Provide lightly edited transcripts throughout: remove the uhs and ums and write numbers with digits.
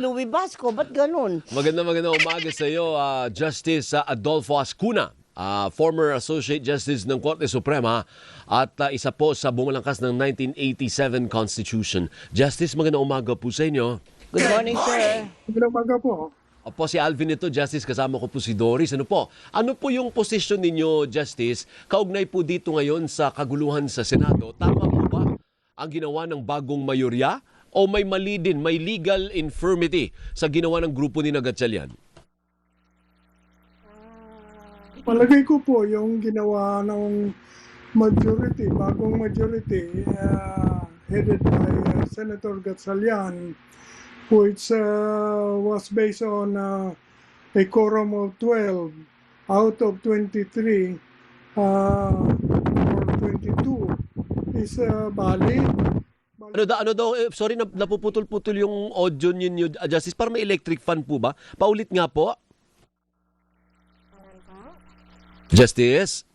Louie Basco, ba't ganun? Magandang umaga sa iyo, Justice Adolfo Ascuna, former Associate Justice ng Korte Suprema at isa po sa bumulangkas ng 1987 Constitution. Justice, magandang umaga po sa inyo. Good morning, sir. Magandang umaga po. Opo, si Alvin ito, Justice, kasama ko po si Doris. Ano po yung posisyon ninyo, Justice, kaugnay po dito ngayon sa kaguluhan sa Senado? Tama po ba ang ginawa ng bagong mayorya? O may mali din, may legal infirmity sa ginawa ng grupo ni Gatchalian? Palagay ko po yung ginawa ng majority, bagong majority, headed by Senator Gatchalian, which was based on a quorum of 12 out of 23 or 22 is valid. Ano daw, sorry, napuputol-putol yung audio ninyo, Justice. Para may electric fan po ba? Paulit nga po. Justice?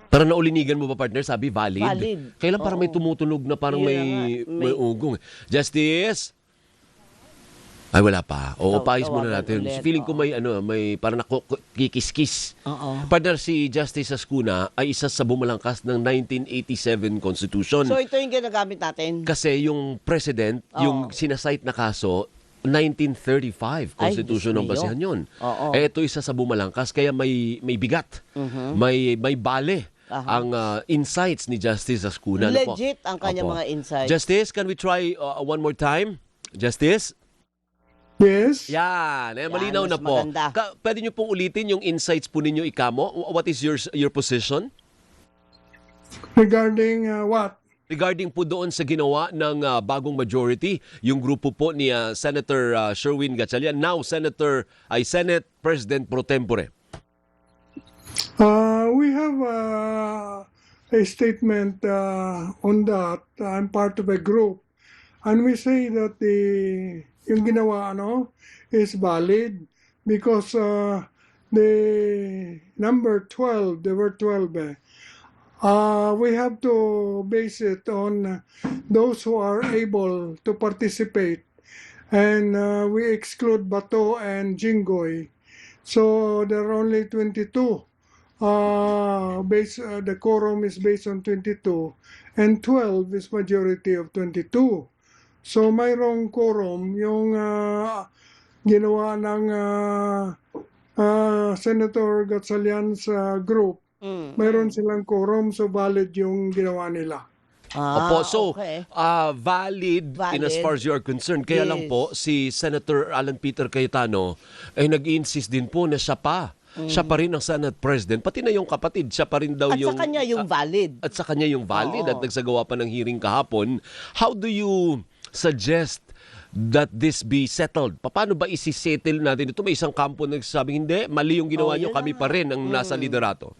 Para naulinigan mo ba, partner? Sabi, valid. Valid. Kailan parang may tumutunog na parang Yun may, na nga, may ugong. Justice? Ay, wala pa. O, paayos muna natin. ulit, Feeling ko may parang nakikis-kis. Oo. Partner, si Justice Ascuna ay isa sa bumulangkas ng 1987 Constitution. So, ito yung ginagamit natin. Kasi yung president, yung sinasite na kaso, 1935 Constitution Diyos ng mio. basihan yun. Oo. Ito isa sa bumalangkas, kaya may bigat, may bale ang insights ni Justice Ascuna. Ano po? Legit ang kanyang Opo. mga insights. Justice, can we try one more time? Justice? Yes. Yan, malinaw mas na po. maganda. Pwede niyo pong ulitin yung insights po ninyo, Ikamo? What is your position? Regarding what? Regarding po doon sa ginawa ng bagong majority, yung grupo po ni Senator Sherwin Gatchalian, now Senate President pro tempore. We have a statement on that. I'm part of a group. And we say that yung ginawa is valid because the number 12, there were 12 we have to base it on those who are able to participate. And we exclude Bato and Jinggoy. So there are only 22. The quorum is based on 22. And 12 is majority of 22. So mayroong quorum yung ginawa ng Senator Gatchalian sa group. Mayroon silang quorum, so valid yung ginawa nila. Opo, so okay. valid in as far as you are concerned. Kaya lang po, si Senator Alan Peter Cayetano ay nag-insist din po na siya pa rin ang Senate President. Pati na yung kapatid, siya pa rin daw At yung... sa kanya yung valid. At sa kanya yung valid Oo. at nagsagawa pa ng hearing kahapon. How do you suggest that this be settled? Paano ba isi-settle natin ito? May isang kampo na nagsasabing, hindi, mali yung ginawa nyo, Yun kami na pa rin ang nasa liderato.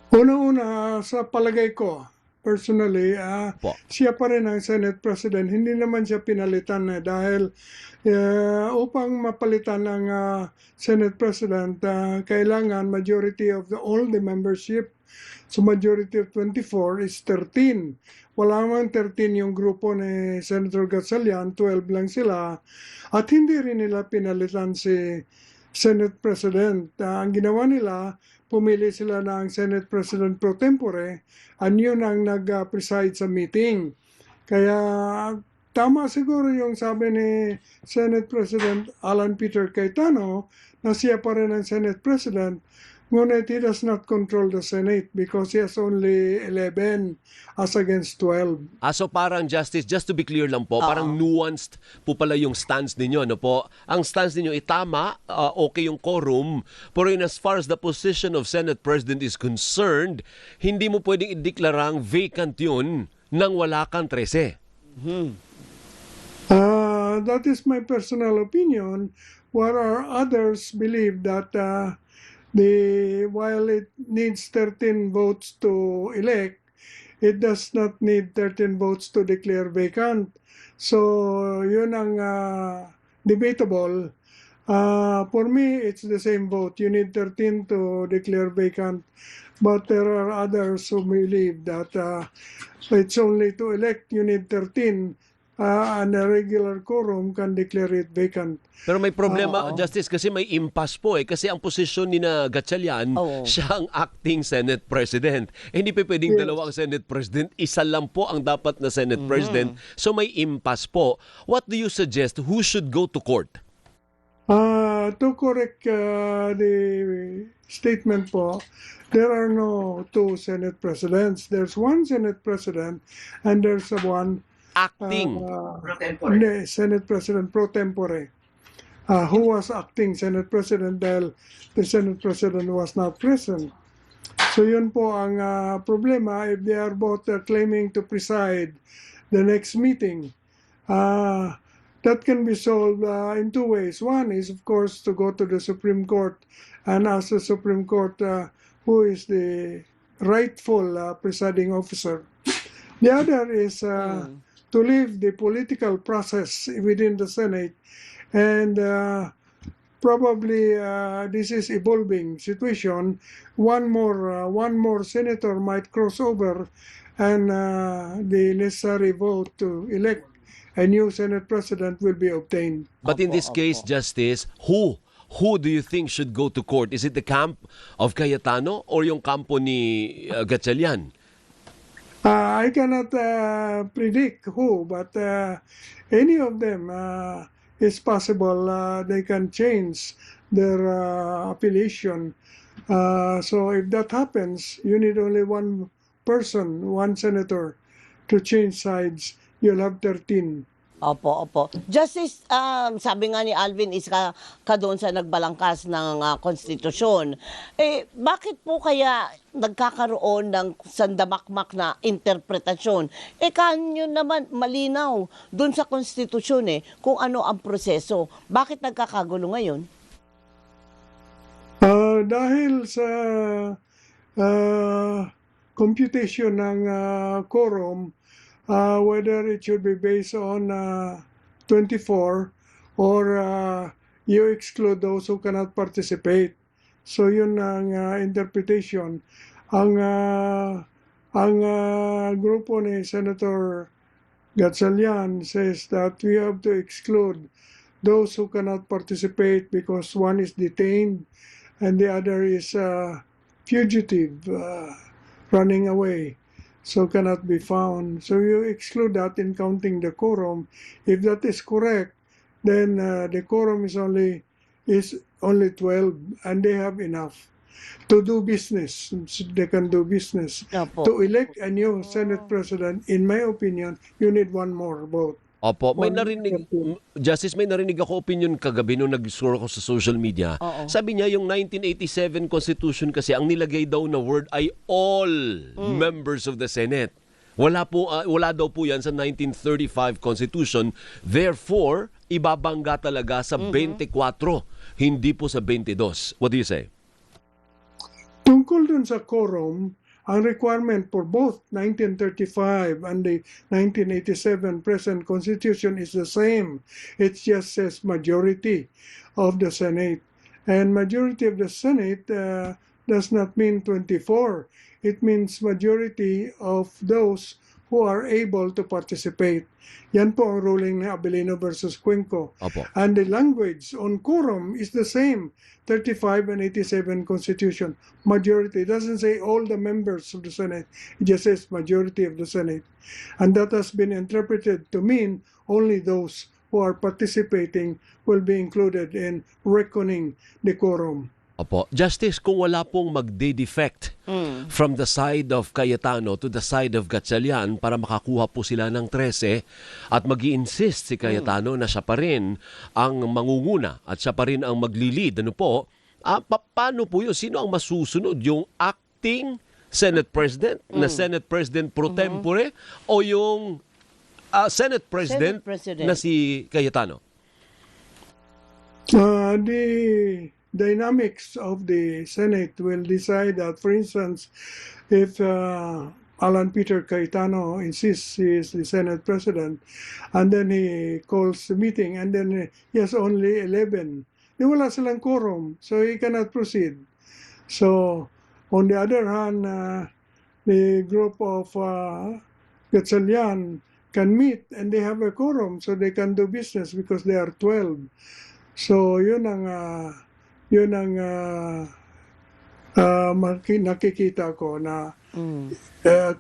Unang-una, sa palagay ko, personally, Po. siya pa rin ang Senate President. Hindi naman siya pinalitan dahil upang mapalitan ng Senate President, kailangan majority of all the membership. So majority of 24 is 13. Wala naman 13 yung grupo ni Senator Gatchalian, 12 lang sila. At hindi rin nila pinalitan si Senate President. Ang ginawa nila, pumili sila ng Senate President pro tempore, at yun ang nag-preside sa meeting. Kaya tama siguro yung sabi ni Senate President Alan Peter Cayetano na siya pa rin ang Senate President, ngunit he does not control the Senate because he has only 11 as against 12. So parang Justice, just to be clear lang po, parang nuanced po pala yung stance ninyo. Ano po? Ang stance ninyo, tama, okay yung quorum, pero in as far as the position of Senate President is concerned, hindi mo pwedeng ideklarang vacant yun nang wala kang 13. That is my personal opinion, where others believe that while it needs 13 votes to elect, it does not need 13 votes to declare vacant. So, yun ang debatable. For me, it's the same vote. You need 13 to declare vacant. But there are others who believe that it's only to elect, you need 13. and a regular quorum can declare it vacant. Pero may problema, Justice, kasi may impasse po eh. Kasi ang posisyon ni na Gatchalian, Oo. siya ang acting Senate President. Eh, hindi pa pwedeng dalawa ang Senate President. Isa lang po ang dapat na Senate President. So may impasse po. What do you suggest? Who should go to court? To correct the statement po, there are no two Senate Presidents. There's one Senate President and there's one Acting. Senate President pro tempore, who was acting Senate President dahil the Senate President was not present. So yun po ang problema if they are both claiming to preside the next meeting. That can be solved in two ways. One is, of course, to go to the Supreme Court and ask the Supreme Court who is the rightful presiding officer. The other is to leave the political process within the Senate, and probably this is evolving situation. One more senator might cross over, and the necessary vote to elect a new Senate President will be obtained. But in this case, Justice, who do you think should go to court? Is it the camp of Cayetano or yung kampo ni Gatchalian? I cannot predict who, but any of them is possible. They can change their affiliation. So if that happens, you need only one person, one senator, to change sides. You'll have 13. Opo. Justice, sabi nga ni Alvin, isa ka doon sa nagbalangkas ng konstitusyon. Eh, bakit po kaya nagkakaroon ng sandamakmak na interpretasyon? Eh, kanyo naman malinaw doon sa konstitusyon kung ano ang proseso. Bakit nagkakagulo ngayon? Dahil sa computation ng quorum, whether it should be based on 24 or you exclude those who cannot participate. So yun ang interpretation. Ang grupo ni Senator Gatchalian says that we have to exclude those who cannot participate because one is detained and the other is fugitive, running away. So cannot be found. So you exclude that in counting the quorum. If that is correct, then the quorum is only 12, and they have enough to do business. They can do business. Opo. To elect a new Senate President, in my opinion, you need one more vote. Opo, may narinig, Justice, may narinig ako opinion kagabi nung nag-scroll ako sa social media. Oo. Sabi niya yung 1987 Constitution kasi ang nilagay daw na word ay all members of the Senate. Wala daw po yan sa 1935 Constitution. Therefore, ibabangga talaga sa 24, hindi po sa 22. What do you say? Tungkol dun sa quorum, ang requirement for both 1935 and the 1987 present Constitution is the same. It just says majority of the Senate. And majority of the Senate does not mean 24. It means majority of those who are able to participate. Yan po ang ruling ni Abilino versus Cuenco. Opo. And the language on quorum is the same, 35 and 87 Constitution. Majority. It doesn't say all the members of the Senate. It just says majority of the Senate. And that has been interpreted to mean only those who are participating will be included in reckoning the quorum. Opo. Justice, kung wala pong magde-defect from the side of Cayetano to the side of Gatchalian para makakuha po sila ng 13 at mag-i-insist si Cayetano na siya pa rin ang mangunguna at siya pa rin ang magli-lead, ano po, paano po yun? Sino ang masusunod? Yung acting Senate President na Senate President pro tempore o yung Senate President na si Cayetano? The dynamics of the Senate will decide that, for instance, if Alan Peter Cayetano insists he is the Senate President, and then he calls the meeting, and then he has only 11, then wala silang quorum, so he cannot proceed. So, on the other hand, the group of Gatchalian can meet and they have a quorum so they can do business because they are 12. So yun ang nakikita ko na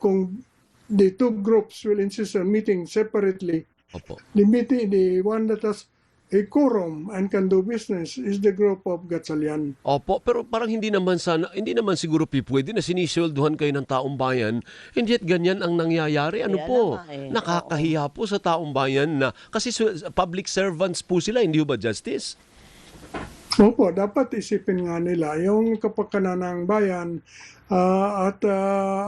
kung the two groups will insist on meeting separately, Opo. the one that has a quorum and can do business is the group of Gatchalian. Opo, pero parang hindi naman siguro pwede na sinisweldohan kayo ng taong bayan, and yet ganyan ang nangyayari. Ano Kaya po? naman eh. Nakakahiya po sa taong bayan na kasi public servants po sila, hindi ba, Justice? Opo, dapat isipin nga nila yung kapakanan ng bayan at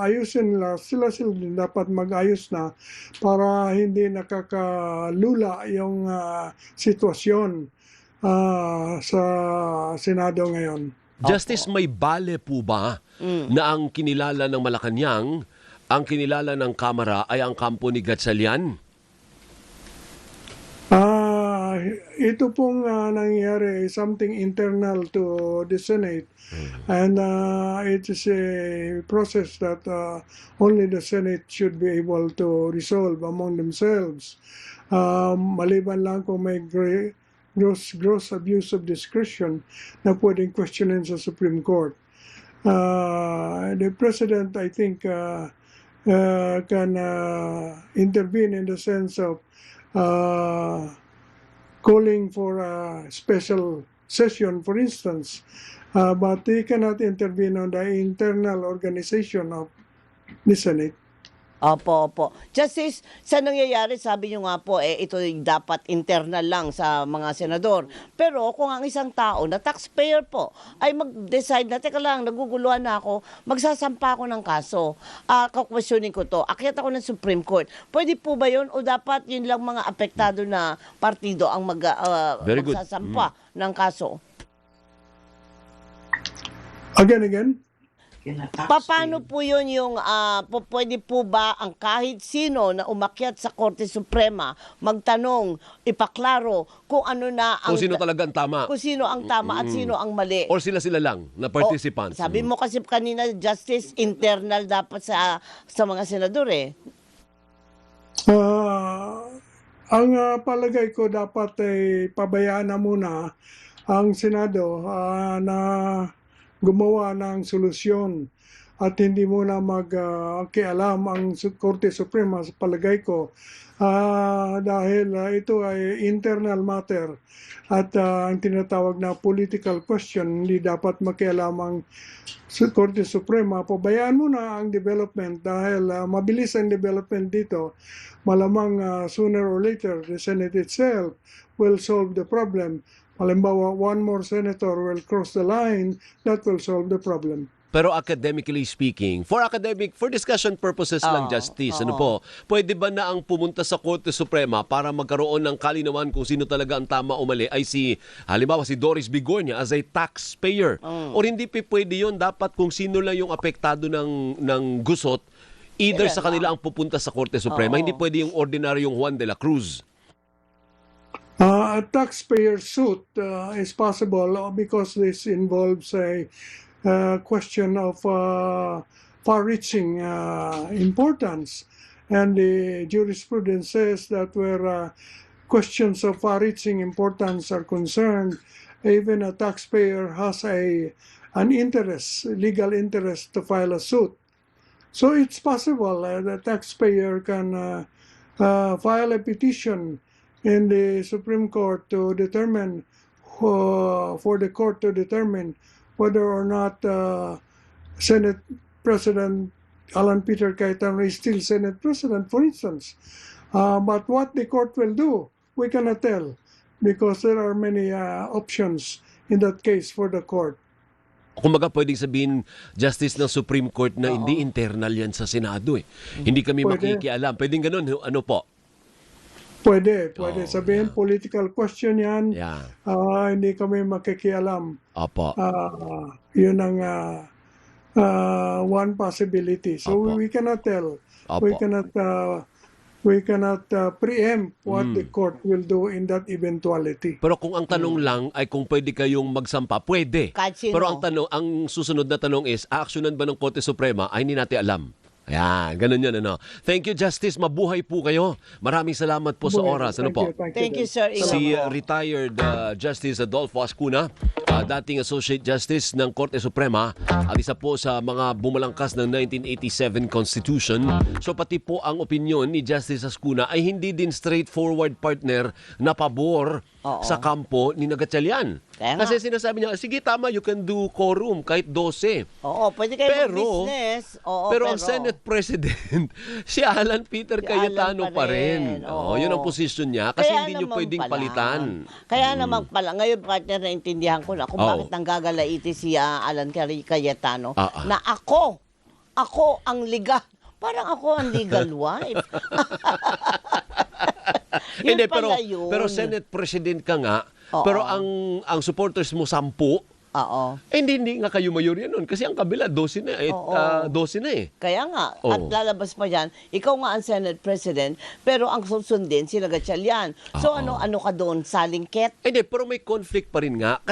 ayusin nila. Sila din dapat mag-ayos na para hindi nakakalula yung sitwasyon sa Senado ngayon. Justice, may bale po ba na ang kinilala ng Malacanang, ang kinilala ng Kamara ay ang kampo ni Gatchalian? Ito pong nangyari something internal to the Senate and it is a process that only the Senate should be able to resolve among themselves. Maliban lang kung may gross abuse of discretion na pwedeng questionin sa Supreme Court. The President, I think, can intervene in the sense of calling for a special session, for instance, but he cannot intervene on the internal organization of the Senate. Opo. Justice, sa nangyayari, sabi nyo nga po, ito dapat internal lang sa mga senador. Pero kung ang isang tao na taxpayer po ay mag-decide na, teka lang, naguguluhan na ako, magsasampa ako ng kaso. Kakwestiyonin ko to, akyat ako ng Supreme Court. Pwede po ba yun? O dapat yun lang mga apektado na partido ang Very good. magsasampa ng kaso? Again? Paano po yun yung, pwede po ba ang kahit sino na umakyat sa Korte Suprema magtanong, ipaklaro kung ano na ang... Kung sino talaga ang tama? Kung sino ang tama at sino ang mali. Or sila lang na participants? Sabi mo kasi kanina, Justice, internal dapat sa mga senador eh. Ang palagay ko dapat ay pabayaan na muna ang Senado na gumawa ng solusyon at hindi muna magkialam ang Korte Suprema sa palagay ko dahil ito ay internal matter at ang tinatawag na political question, hindi dapat makialam ang Korte Suprema. Pabayaan muna ang development dahil mabilis ang development dito. Malamang sooner or later the Senate itself will solve the problem. Halimbawa, one more senator will cross the line, that will solve the problem. Pero academically speaking, for discussion purposes lang, Justice, ano po, pwede ba na ang pumunta sa Korte Suprema para magkaroon ng kalinawan kung sino talaga ang tama o mali ay halimbawa si Doris Bigornia as a taxpayer? O hindi pwede yun, dapat kung sino lang yung apektado ng gusot, either sa kanila ang pupunta sa Korte Suprema, hindi pwede yung ordinaryong Juan de la Cruz. A taxpayer suit is possible because this involves a question of far-reaching importance. And the jurisprudence says that where questions of far-reaching importance are concerned, even a taxpayer has an interest, legal interest to file a suit. So it's possible the taxpayer can file a petition in the Supreme Court to determine, for the court to determine whether or not Senate President Alan Peter Cayetano is still Senate President, for instance. But what the court will do, we cannot tell because there are many options in that case for the court. Kumbaga pwedeng sabihin, Justice ng Supreme Court na hindi internal yan sa Senado eh. Hindi kami makikialam. Pwedeng ganun, ano po? Pwede sabihin political question yan. Yeah. Hindi kami makikialam. Opo. Yun ang one possibility. So Opo. we cannot tell. Opo. We cannot preempt what the court will do in that eventuality. Pero kung ang tanong lang ay kung pwede kayong magsampa, pwede. Kahit sino. Pero ang susunod na tanong is, aaksyonan ba ng Korte Suprema ay hindi natin alam. Ayan, ganun yun, ano. Thank you, Justice. Mabuhay po kayo. Maraming salamat po sa oras. Ano po? Thank you, sir. Si Ilamo. retired Justice Adolfo Ascuna, dating Associate Justice ng Korte Suprema at isa po sa mga bumalangkas ng 1987 Constitution. So pati po ang opinion ni Justice Ascuna ay hindi din straightforward partner na pabor sa kampo ni Gatchalian. Kaya nga. Kasi sinasabi niya, sige tama, you can do quorum kahit 12. Oo, pwede kayo Pero- mag-business. Oo, Pero ang Senate President, si Alan Peter Si Cayetano Alan pa pa rin. rin. Oo, Oo. yun ang posisyon niya kasi Kaya hindi niyo naman pwedeng pala. palitan. Kaya naman pala, ngayon partner, naintindihan ko na kung Oo. bakit nanggagalaiti si Alan Cayetano Ah. na ako ang legal. Parang ako ang legal wife. Yun Hindi, pala yun. pero Senate President ka nga, Oo. pero ang supporters mo 10, Oo. hindi nga kayo mayorya nun kasi ang kabila 12 na eh, Oo. 12 na eh. Kaya nga, Oo. at lalabas pa dyan, ikaw nga ang Senate President, pero ang susundin, sila Gatchalian. So ano ka doon, salingket? Hindi, pero may conflict pa rin nga